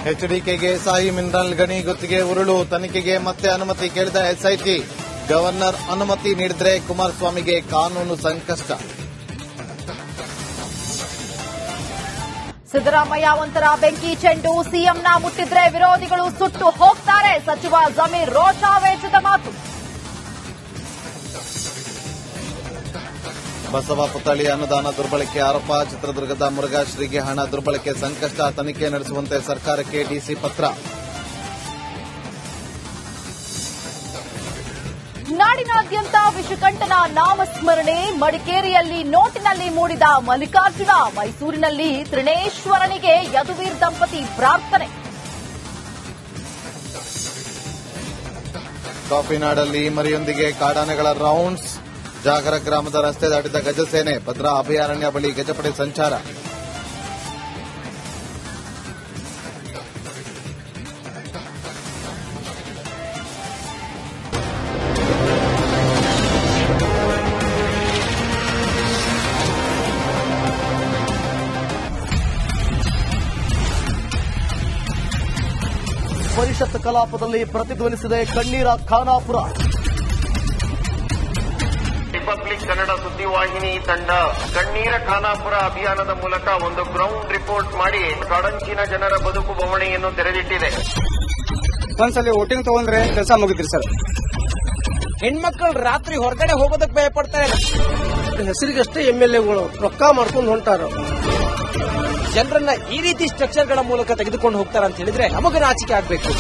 ಎಚ್ಡಿಕೆಗೆ Sai mineral ಗಣಿ ಗುತ್ತಿಗೆ ಉರುಳು ತನಿಖೆಗೆ ಮತ್ತೆ ಅನುಮತಿ ಕೇಳಿದ ಎಸ್ಐಟಿ. ಗವರ್ನರ್ ಅನುಮತಿ ನೀಡಿದರೆ ಕುಮಾರಸ್ವಾಮಿಗೆ ಕಾನೂನು ಸಂಕಷ್ಟ. ಸಿದ್ದರಾಮಯ್ಯ ಒಂಥರ ಬೆಂಕಿ ಚೆಂಡು, ಸಿಎಂನ ಮುಟ್ಟಿದ್ರೆ ವಿರೋಧಿಗಳು ಸುಟ್ಟು ಹೋಗ್ತಾರೆ. ಸಚಿವ ಜಮೀರ್ ರೋಷಾವೇಶದ ಮಾತು. ಬಸವ ಪುತ್ಥಳಿ ಅನುದಾನ ದುರ್ಬಳಕೆ ಆರೋಪ. ಚಿತ್ರದುರ್ಗದ ಮುರುಘಾಶ್ರೀಗೆ ಹಣ ದುರ್ಬಳಕೆ ಸಂಕಷ್ಟ. ತನಿಖೆ ನಡೆಸುವಂತೆ ಸರ್ಕಾರಕ್ಕೆ ಡಿಸಿ ಪತ್ರ. ನಾಡಿನಾದ್ಯಂತ ವಿಷಕಂಠನ ನಾಮಸ್ಮರಣೆ. ಮಡಿಕೇರಿಯಲ್ಲಿ ನೋಟಿನಲ್ಲಿ ಮೂಡಿದ ಮಲ್ಲಿಕಾರ್ಜುನ. ಮೈಸೂರಿನಲ್ಲಿ ತ್ರಿನೇಶ್ವರನಿಗೆ ಯದುವೀರ್ ದಂಪತಿ ಪ್ರಾರ್ಥನೆ. ಕಾಫಿನಾಡಲ್ಲಿ ಮರಿಯೊಂದಿಗೆ ಕಾಡಾನೆಗಳ ರೌಂಡ್ಸ್. ಜಾಗರ ಗ್ರಾಮದ ರಸ್ತೆ ದಾಟಿದ ಗಜಸೇನೆ. ಭದ್ರಾ ಅಭಯಾರಣ್ಯ ಬಳಿ ಗಜಪಡೆ ಸಂಚಾರ. ಪರಿಷತ್ ಕಲಾಪದಲ್ಲಿ ಪ್ರತಿಧ್ವನಿಸಿದೆ ಕಣ್ಣೀರ ಖಾನಾಪುರ. ರಿಪಬ್ಲಿಕ್ ಕನ್ನಡ ಸುದ್ದಿವಾಹಿನಿ ತಂಡ ಕಣ್ಣೀರ ಖಾನಾಪುರ ಅಭಿಯಾನದ ಮೂಲಕ ಒಂದು ಗ್ರೌಂಡ್ ರಿಪೋರ್ಟ್ ಮಾಡಿ ಕಾಡಂಚಿನ ಜನರ ಬದುಕು ಬವಣೆಯನ್ನು ತೆರೆದಿಟ್ಟಿದೆ. ಒಂದ್ಸಲ ವೋಟಿಂಗ್ ತಗೊಂಡ್ರೆ ಕೆಲಸ ಮುಗಿದ್ರಿ ಸರ್. ಹೆಣ್ಮಕ್ಳು ರಾತ್ರಿ ಹೊರಗಡೆ ಹೋಗೋದಕ್ಕೆ ಭಯ ಪಡ್ತಾರೆ. ಹೆಸರಿಗಷ್ಟೇ ಎಂಎಲ್ಎಗಳು ರೊಕ್ಕ ಮಾಡ್ಕೊಂಡು ಹೊಂಟಾರ. ಜನರನ್ನ ಈ ರೀತಿ ಸ್ಟ್ರಕ್ಚರ್ಗಳ ಮೂಲಕ ತೆಗೆದುಕೊಂಡು ಹೋಗ್ತಾರೆ ಅಂತ ಹೇಳಿದ್ರೆ ನಮಗೆ ನಾಚಿಕೆ ಆಗ್ಬೇಕು.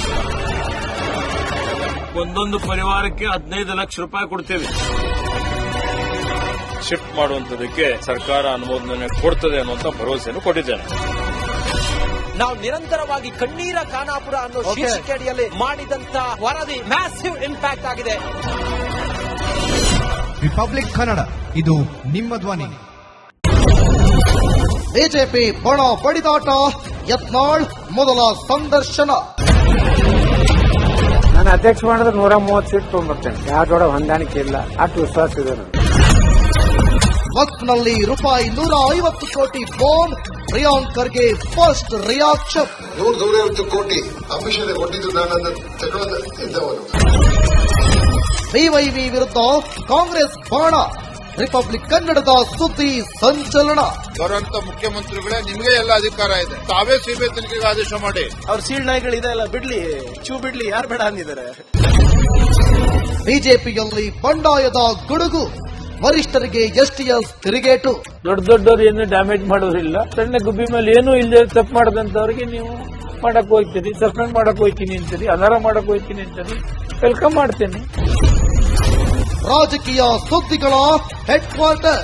ಒಂದೊಂದು ಪರಿವಾರಕ್ಕೆ 15 ಲಕ್ಷ ರೂಪಾಯಿ ಕೊಡ್ತೇವೆ. ಶಿಫ್ಟ್ ಮಾಡುವಂತದಕ್ಕೆ ಸರ್ಕಾರ ಅನುಮೋದನೆ ಕೊಡ್ತದೆ ಅನ್ನುವಂತ ಭರವಸೆಯನ್ನು ಕೊಟ್ಟಿದ್ದೇನೆ. ನಾವು ನಿರಂತರವಾಗಿ ಕಣ್ಣೀರ ಖಾನಾಪುರ ಅನ್ನೋ ಶೀರ್ಷಿಕೆ ಅಡಿಯಲ್ಲಿ ಮಾಡಿದಂತ ವರದಿ ಮ್ಯಾಸಿವ್ ಇಂಪ್ಯಾಕ್ಟ್ ಆಗಿದೆ. ರಿಪಬ್ಲಿಕ್ ಕನ್ನಡ, ಇದು ನಿಮ್ಮ ಧ್ವನಿ. ಬಿಜೆಪಿ ಬಣ ಬಡಿದಾಟ. ಯತ್ನಾಳ್ ಮೊದಲ ಸಂದರ್ಶನ. ನಾನು ಅಧ್ಯಕ್ಷ ಮಾಡಿದ್ರೆ 130 ಸೀಟ್ ತಗೊಂಡ್ಬರ್ತೇನೆ. ಯಾವ ಜೋಡ ಹೊಂದಾಣಿಕೆ ಇಲ್ಲ, ಅಷ್ಟು ವಿಶ್ವಾಸ ಇದೆ. ವಕ್ಫ್ನಲ್ಲಿ ರೂಪಾಯಿ 150 ಕೋಟಿ bond. Priyank Kharge first reaction. 150 ಕೋಟಿ ಅಮಿಷನ್ ಕೊಟ್ಟಿದ್ದು ನಾನು ತಗೊಂಡಿದ್ದವನು. ಬಿವೈವಿ ವಿರುದ್ಧ ಕಾಂಗ್ರೆಸ್ ಬಾಣ. ರಿಪಬ್ಲಿಕ್ ಕನ್ನಡದ ಸುದ್ದಿ ಸಂಚಲನ. ಬರುವಂತ ಮುಖ್ಯಮಂತ್ರಿಗಳೇ ನಿಮಗೆ ಎಲ್ಲ ಅಧಿಕಾರ ಇದೆ, ತಾವೇ ಸಿಬಿಐ ತನಿಖೆಗೆ ಆದೇಶ ಮಾಡಿ. ಅವ್ರ ಸೀಳ್ ನಾಯಿಗಳಿದೆ ಎಲ್ಲ ಬಿಡ್ಲಿ, ಬಿಡ್ಲಿ, ಯಾರು ಬೇಡ ಅಂದಿದ್ದಾರೆ. ಬಿಜೆಪಿಯಲ್ಲಿ ಬಂಡಾಯದ ಗುಡುಗು. ವರಿಷ್ಠರಿಗೆ ಎಸ್ಟಿಎಸ್ ತಿರುಗೇಟು. ದೊಡ್ಡವ್ರು ಏನು ಡ್ಯಾಮೇಜ್ ಮಾಡೋದಿಲ್ಲ. ಸಣ್ಣ ಗುಬ್ಬಿ ಮೇಲೆ ಏನೂ ಇಲ್ಲದೆ ತಪ್ಪು ಮಾಡದಂತವ್ರಿಗೆ ನೀವು ಮಾಡಕ್ ಹೋಗ್ತೀರಿ, ಸಸ್ಪೆಂಡ್ ಮಾಡಕ್ ಹೋಗ್ತೀನಿ ಅಂತೀರಿ, ಅನರ್ಹ ಮಾಡಕ್ ಹೋಗ್ತೀನಿ ಅಂತೀರಿ. ವೆಲ್ಕಮ್ ಮಾಡ್ತೇನೆ. ರಾಜಕೀಯ ಸುದ್ದಿಗಳ ಹೆಡ್ ಕ್ವಾರ್ಟರ್.